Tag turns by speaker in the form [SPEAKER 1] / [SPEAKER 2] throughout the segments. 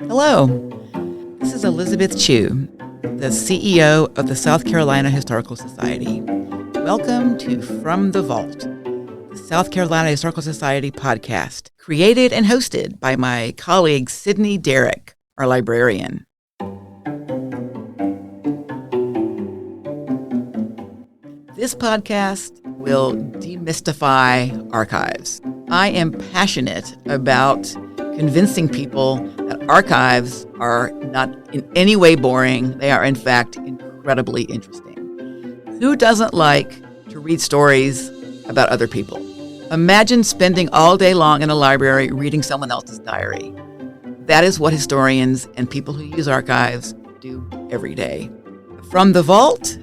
[SPEAKER 1] Hello, this is Elizabeth Chu, the CEO of the South Carolina Historical Society. Welcome to From the Vault, the South Carolina Historical Society podcast, created and hosted by my colleague Sydney Derrick, our librarian. This podcast will demystify archives. I am passionate about convincing people that archives are not in any way boring. They are, in fact, incredibly interesting. Who doesn't like to read stories about other people? Imagine spending all day long in a library reading someone else's diary. That is what historians and people who use archives do every day. From the Vault,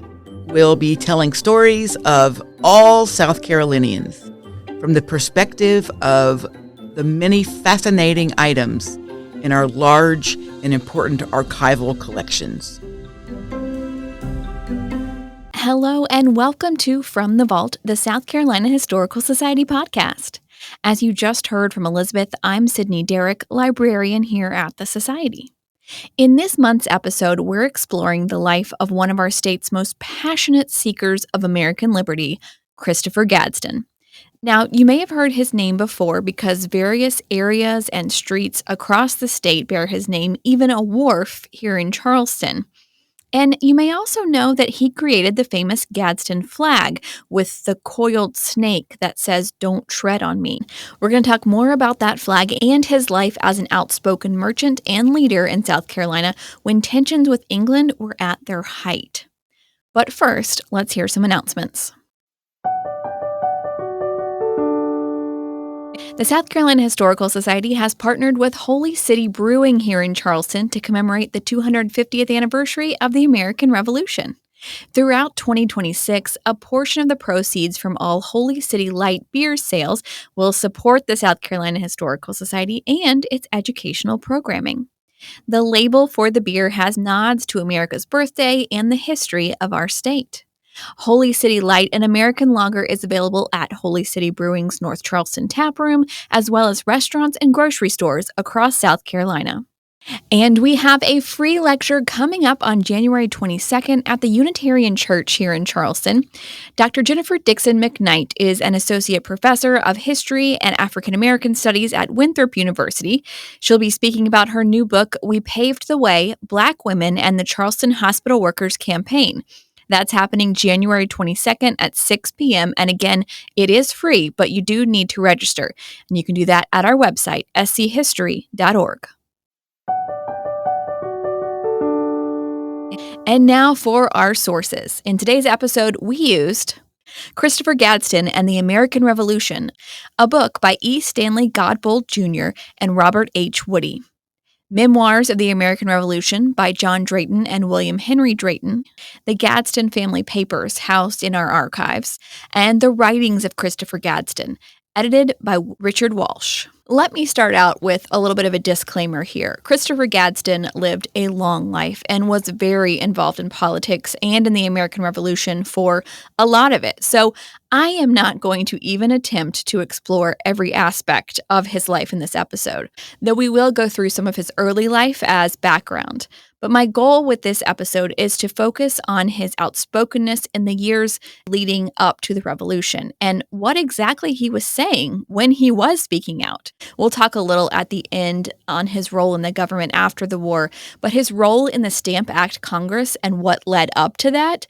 [SPEAKER 1] we'll be telling stories of all South Carolinians from the perspective of the many fascinating items in our large and important archival collections.
[SPEAKER 2] Hello and welcome to From the Vault, the South Carolina Historical Society podcast. As you just heard from Elizabeth, I'm Sydney Derrick, librarian here at the Society. In this month's episode, we're exploring the life of one of our state's most passionate seekers of American liberty, Christopher Gadsden. Now, you may have heard his name before because various areas and streets across the state bear his name, even a wharf here in Charleston. And you may also know that he created the famous Gadsden flag with the coiled snake that says, "Don't tread on me." We're going to talk more about that flag and his life as an outspoken merchant and leader in South Carolina when tensions with England were at their height. But first, let's hear some announcements. The South Carolina Historical Society has partnered with Holy City Brewing here in Charleston to commemorate the 250th anniversary of the American Revolution. Throughout 2026, a portion of the proceeds from all Holy City Light beer sales will support the South Carolina Historical Society and its educational programming. The label for the beer has nods to America's birthday and the history of our state. Holy City Light, an American lager, is available at Holy City Brewing's North Charleston Tap Room, as well as restaurants and grocery stores across South Carolina. And we have a free lecture coming up on January 22nd at the Unitarian Church here in Charleston. Dr. Jennifer Dixon McKnight is an associate professor of history and African American studies at Winthrop University. She'll be speaking about her new book, We Paved the Way: Black Women and the Charleston Hospital Workers Campaign. That's happening January 22nd at 6 p.m. And again, it is free, but you do need to register. And you can do that at our website, schistory.org. And now for our sources. In today's episode, we used Christopher Gadsden and the American Revolution, a book by E. Stanley Godbold Jr. and Robert H. Woody. Memoirs of the American Revolution by John Drayton and William Henry Drayton, the Gadsden family papers housed in our archives, and the writings of Christopher Gadsden, edited by Richard Walsh. Let me start out with a little bit of a disclaimer here. Christopher Gadsden lived a long life and was very involved in politics and in the American Revolution for a lot of it. So I am not going to even attempt to explore every aspect of his life in this episode, though we will go through some of his early life as background. But my goal with this episode is to focus on his outspokenness in the years leading up to the revolution and what exactly he was saying when he was speaking out. We'll talk a little at the end on his role in the government after the war, but his role in the Stamp Act Congress and what led up to that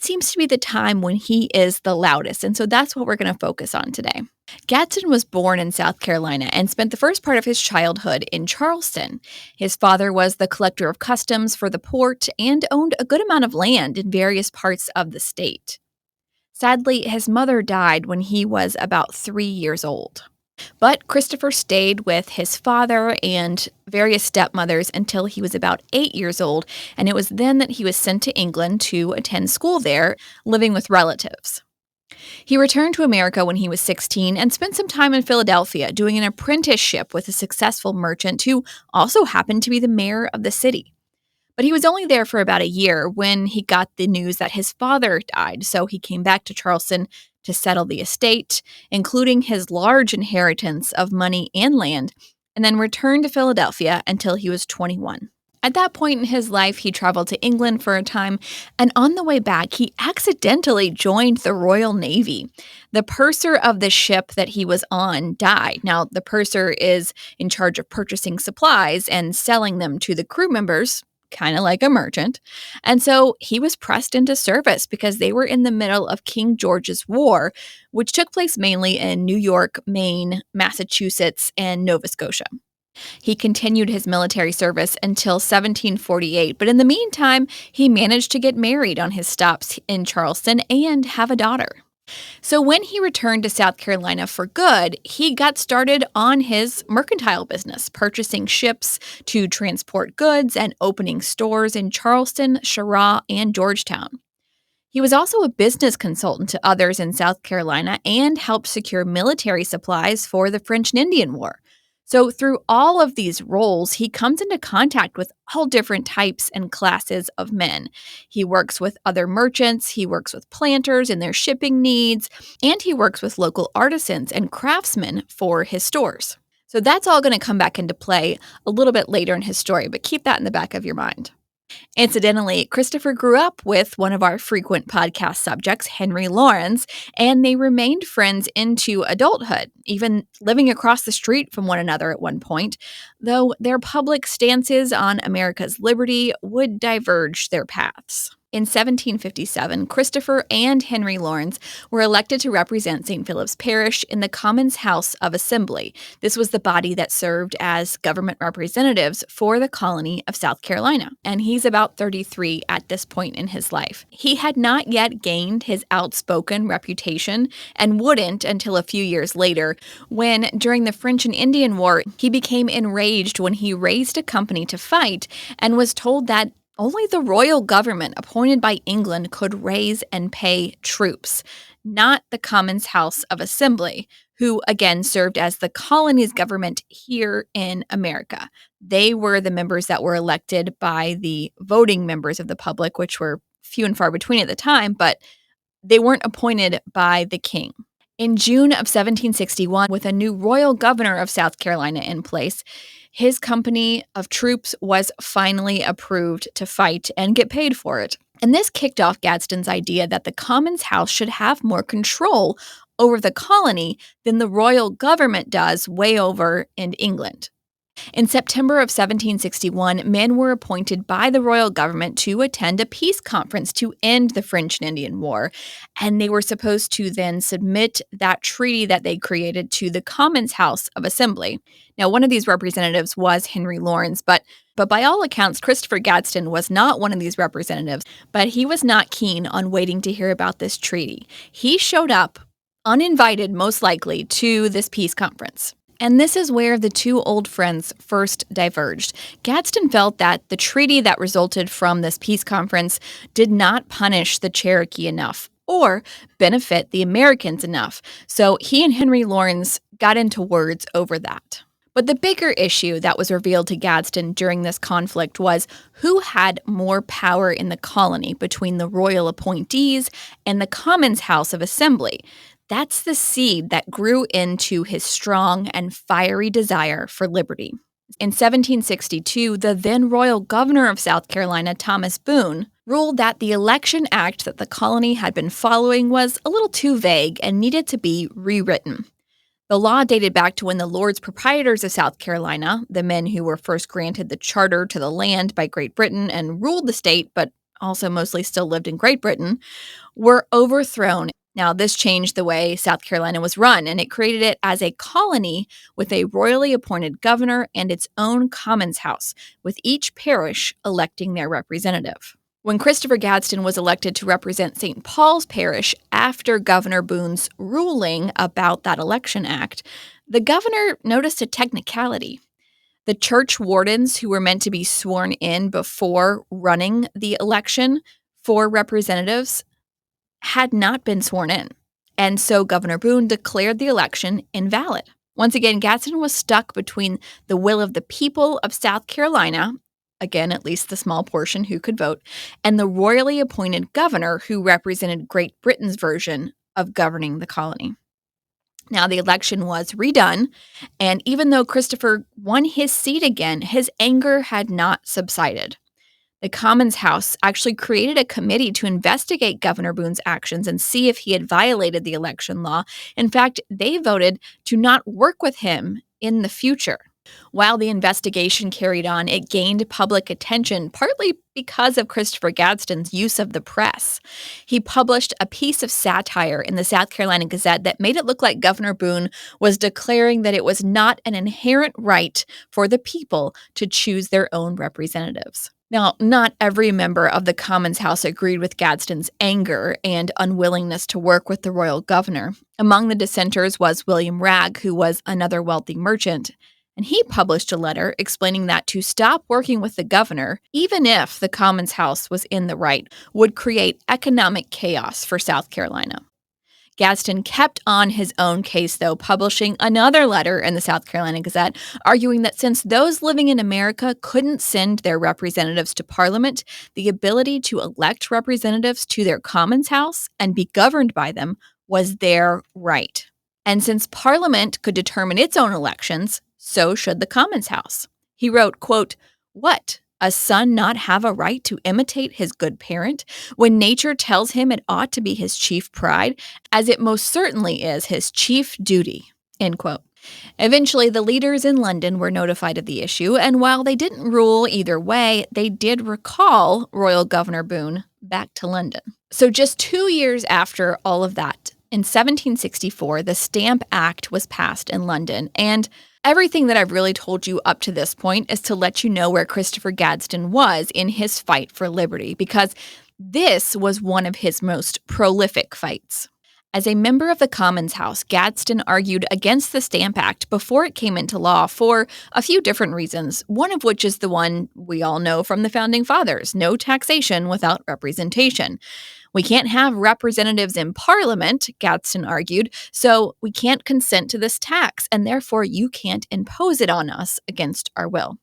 [SPEAKER 2] seems to be the time when he is the loudest. And so that's what we're going to focus on today. Gadsden was born in South Carolina and spent the first part of his childhood in Charleston. His father was the collector of customs for the port and owned a good amount of land in various parts of the state. Sadly, his mother died when he was about 3 years old. But Christopher stayed with his father and various stepmothers until he was about 8 years old, and it was then that he was sent to England to attend school there, living with relatives. He returned to America when he was 16 and spent some time in Philadelphia doing an apprenticeship with a successful merchant who also happened to be the mayor of the city. But he was only there for about a year when he got the news that his father died, so he came back to Charleston to settle the estate, including his large inheritance of money and land, and then returned to Philadelphia until he was 21. At that point in his life, he traveled to England for a time, and on the way back, he accidentally joined the Royal Navy. The purser of the ship that he was on died. Now, the purser is in charge of purchasing supplies and selling them to the crew members, kind of like a merchant. And so he was pressed into service because they were in the middle of King George's War, which took place mainly in New York, Maine, Massachusetts, and Nova Scotia. He continued his military service until 1748, but in the meantime, he managed to get married on his stops in Charleston and have a daughter. So when he returned to South Carolina for good, he got started on his mercantile business, purchasing ships to transport goods and opening stores in Charleston, Cheraw, and Georgetown. He was also a business consultant to others in South Carolina and helped secure military supplies for the French and Indian War. So, through all of these roles, he comes into contact with all different types and classes of men. He works with other merchants, he works with planters and their shipping needs, and he works with local artisans and craftsmen for his stores. So, that's all going to come back into play a little bit later in his story, but keep that in the back of your mind. Incidentally, Christopher grew up with one of our frequent podcast subjects, Henry Lawrence, and they remained friends into adulthood, even living across the street from one another at one point, though their public stances on America's liberty would diverge their paths. In 1757, Christopher and Henry Lawrence were elected to represent St. Philip's Parish in the Commons House of Assembly. This was the body that served as government representatives for the colony of South Carolina, and he's about 33 at this point in his life. He had not yet gained his outspoken reputation and wouldn't until a few years later, when, during the French and Indian War, he became enraged when he raised a company to fight and was told that only the royal government appointed by England could raise and pay troops, not the Commons House of Assembly, who again served as the colony's government here in America. They were the members that were elected by the voting members of the public, which were few and far between at the time, but they weren't appointed by the king. In June of 1761, with a new royal governor of South Carolina in place, his company of troops was finally approved to fight and get paid for it. And this kicked off Gadsden's idea that the Commons House should have more control over the colony than the royal government does way over in England. In September of 1761, men were appointed by the royal government to attend a peace conference to end the French and Indian War, and they were supposed to then submit that treaty that they created to the Commons House of Assembly. Now, one of these representatives was Henry Lawrence, but by all accounts, Christopher Gadsden was not one of these representatives, but he was not keen on waiting to hear about this treaty. He showed up, uninvited most likely, to this peace conference. And this is where the two old friends first diverged. Gadsden felt that the treaty that resulted from this peace conference did not punish the Cherokee enough or benefit the Americans enough. So he and Henry Lawrence got into words over that. But the bigger issue that was revealed to Gadsden during this conflict was who had more power in the colony between the royal appointees and the Commons House of Assembly. That's the seed that grew into his strong and fiery desire for liberty. In 1762, the then royal governor of South Carolina, Thomas Boone, ruled that the Election Act that the colony had been following was a little too vague and needed to be rewritten. The law dated back to when the Lords Proprietors of South Carolina, the men who were first granted the charter to the land by Great Britain and ruled the state, but also mostly still lived in Great Britain, were overthrown. Now, this changed the way South Carolina was run, and it created it as a colony with a royally appointed governor and its own Commons House, with each parish electing their representative. When Christopher Gadsden was elected to represent St. Paul's Parish after Governor Boone's ruling about that election act, the governor noticed a technicality. The church wardens who were meant to be sworn in before running the election for representatives had not been sworn in, and so Governor Boone declared the election invalid. Once again, Gadsden was stuck between the will of the people of South Carolina, again, at least the small portion who could vote, and the royally appointed governor who represented Great Britain's version of governing the colony. Now, the election was redone, and even though Christopher won his seat again, his anger had not subsided. The Commons House actually created a committee to investigate Governor Boone's actions and see if he had violated the election law. In fact, they voted to not work with him in the future. While the investigation carried on, it gained public attention, partly because of Christopher Gadsden's use of the press. He published a piece of satire in the South Carolina Gazette that made it look like Governor Boone was declaring that it was not an inherent right for the people to choose their own representatives. Now, not every member of the Commons House agreed with Gadsden's anger and unwillingness to work with the royal governor. Among the dissenters was William Ragg, who was another wealthy merchant. And he published a letter explaining that to stop working with the governor, even if the Commons House was in the right, would create economic chaos for South Carolina. Gadsden kept on his own case, though, publishing another letter in the South Carolina Gazette, arguing that since those living in America couldn't send their representatives to Parliament, the ability to elect representatives to their Commons House and be governed by them was their right. And since Parliament could determine its own elections, so should the Commons House. He wrote, quote, "What? A son not have a right to imitate his good parent, when nature tells him it ought to be his chief pride, as it most certainly is his chief duty," end quote. Eventually, the leaders in London were notified of the issue, and while they didn't rule either way, they did recall Royal Governor Boone back to London. So just 2 years after all of that, in 1764, the Stamp Act was passed in London, and everything that I've really told you up to this point is to let you know where Christopher Gadsden was in his fight for liberty, because this was one of his most prolific fights. As a member of the Commons House, Gadsden argued against the Stamp Act before it came into law for a few different reasons, one of which is the one we all know from the Founding Fathers: no taxation without representation. We can't have representatives in Parliament, Gadsden argued, so we can't consent to this tax, and therefore you can't impose it on us against our will.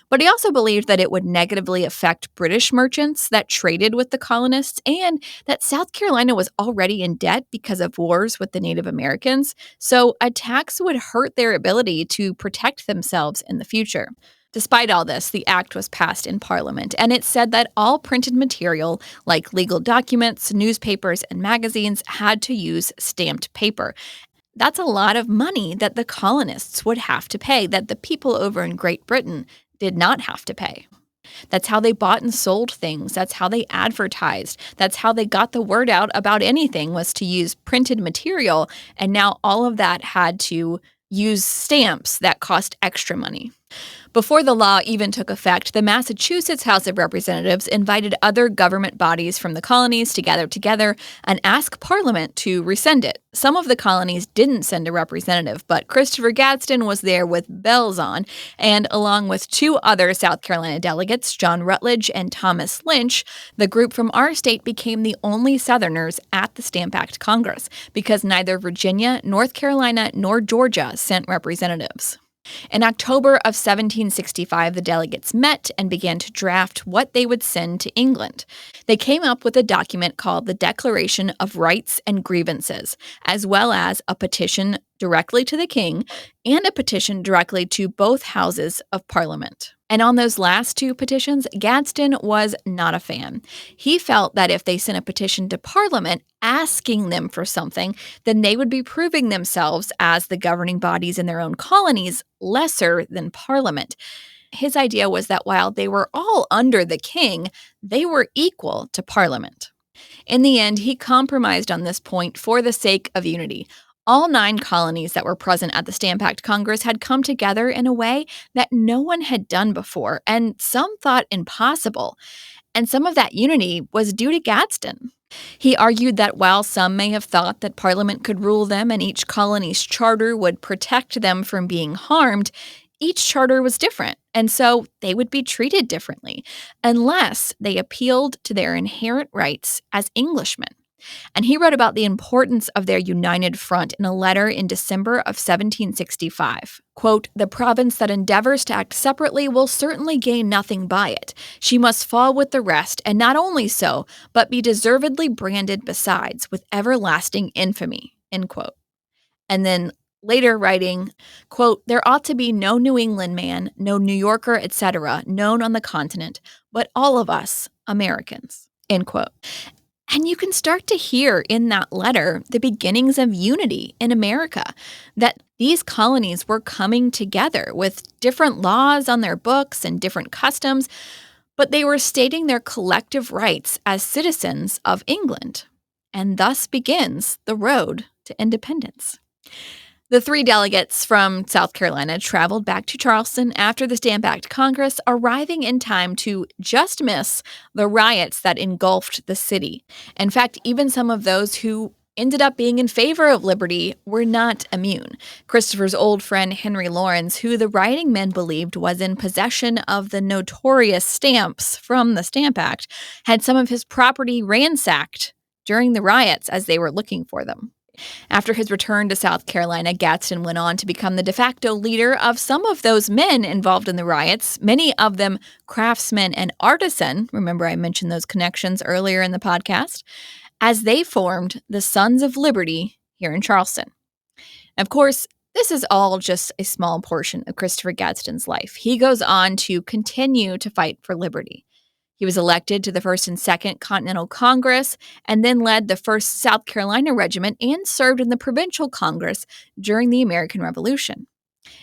[SPEAKER 2] But he also believed that it would negatively affect British merchants that traded with the colonists, and that South Carolina was already in debt because of wars with the Native Americans, so a tax would hurt their ability to protect themselves in the future. Despite all this, the act was passed in Parliament, and it said that all printed material, like legal documents, newspapers, and magazines, had to use stamped paper. That's a lot of money that the colonists would have to pay, that the people over in Great Britain did not have to pay. That's how they bought and sold things. That's how they advertised. That's how they got the word out about anything, was to use printed material, and now all of that had to use stamps that cost extra money. Before the law even took effect, the Massachusetts House of Representatives invited other government bodies from the colonies to gather together and ask Parliament to rescind it. Some of the colonies didn't send a representative, but Christopher Gadsden was there with bells on, and along with 2 other South Carolina delegates, John Rutledge and Thomas Lynch, the group from our state became the only Southerners at the Stamp Act Congress, because neither Virginia, North Carolina, nor Georgia sent representatives. In October of 1765, the delegates met and began to draft what they would send to England. They came up with a document called the Declaration of Rights and Grievances, as well as a petition directly to the king and a petition directly to both houses of Parliament. And on those last 2 petitions, Gadsden was not a fan. He felt that if they sent a petition to Parliament asking them for something, then they would be proving themselves as the governing bodies in their own colonies lesser than Parliament. His idea was that while they were all under the king, they were equal to Parliament. In the end, he compromised on this point for the sake of unity. All 9 colonies that were present at the Stamp Act Congress had come together in a way that no one had done before, and some thought impossible. And some of that unity was due to Gadsden. He argued that while some may have thought that Parliament could rule them and each colony's charter would protect them from being harmed, each charter was different, and so they would be treated differently, unless they appealed to their inherent rights as Englishmen. and he wrote about the importance of their united front in a letter in December of 1765. Quote, "The province that endeavors to act separately will certainly gain nothing by it. She must fall with the rest, and not only so, but be deservedly branded besides with everlasting infamy." End quote. And then later writing, quote, "There ought to be no New England man, no New Yorker, etc., known on the continent, but all of us Americans," end quote. And you can start to hear in that letter the beginnings of unity in America, that these colonies were coming together with different laws on their books and different customs, but they were stating their collective rights as citizens of England. And thus begins the road to independence. The 3 delegates from South Carolina traveled back to Charleston after the Stamp Act Congress, arriving in time to just miss the riots that engulfed the city. In fact, even some of those who ended up being in favor of liberty were not immune. Christopher's old friend Henry Lawrence, who the rioting men believed was in possession of the notorious stamps from the Stamp Act, had some of his property ransacked during the riots as they were looking for them. After his return to South Carolina, Gadsden went on to become the de facto leader of some of those men involved in the riots, many of them craftsmen and artisan. Remember, I mentioned those connections earlier in the podcast, as they formed the Sons of Liberty here in Charleston. Of course, this is all just a small portion of Christopher Gadsden's life. He goes on to continue to fight for liberty. He was elected to the First and Second Continental Congress and then led the 1st South Carolina Regiment and served in the Provincial Congress during the American Revolution.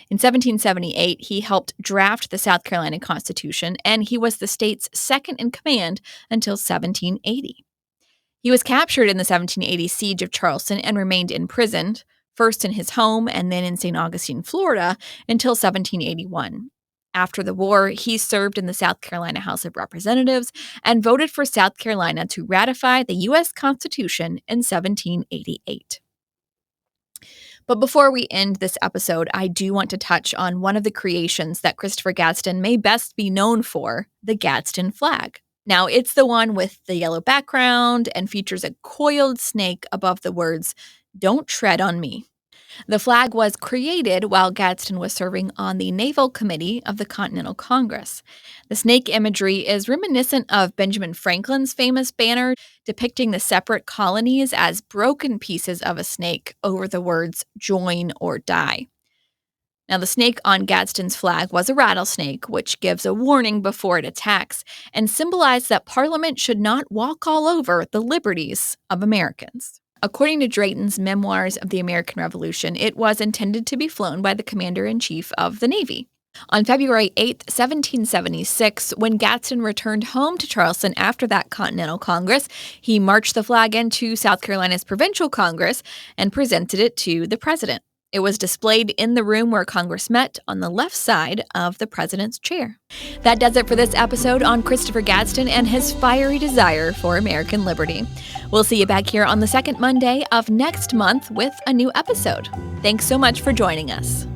[SPEAKER 2] In 1778, he helped draft the South Carolina Constitution, and he was the state's second in command until 1780. He was captured in the 1780 siege of Charleston and remained imprisoned, first in his home and then in St. Augustine, Florida, until 1781. After the war, he served in the South Carolina House of Representatives and voted for South Carolina to ratify the U.S. Constitution in 1788. But before we end this episode, I do want to touch on one of the creations that Christopher Gadsden may best be known for, the Gadsden flag. Now, it's the one with the yellow background and features a coiled snake above the words, "Don't tread on me." The flag was created while Gadsden was serving on the Naval Committee of the Continental Congress. The snake imagery is reminiscent of Benjamin Franklin's famous banner depicting the separate colonies as broken pieces of a snake over the words, "Join or die." Now, the snake on Gadsden's flag was a rattlesnake, which gives a warning before it attacks, and symbolized that Parliament should not walk all over the liberties of Americans. According to Drayton's Memoirs of the American Revolution, it was intended to be flown by the Commander-in-Chief of the Navy. On February 8, 1776, when Gadsden returned home to Charleston after that Continental Congress, he marched the flag into South Carolina's Provincial Congress and presented it to the president. It was displayed in the room where Congress met on the left side of the president's chair. That does it for this episode on Christopher Gadsden and his fiery desire for American liberty. We'll see you back here on the second Monday of next month with a new episode. Thanks so much for joining us.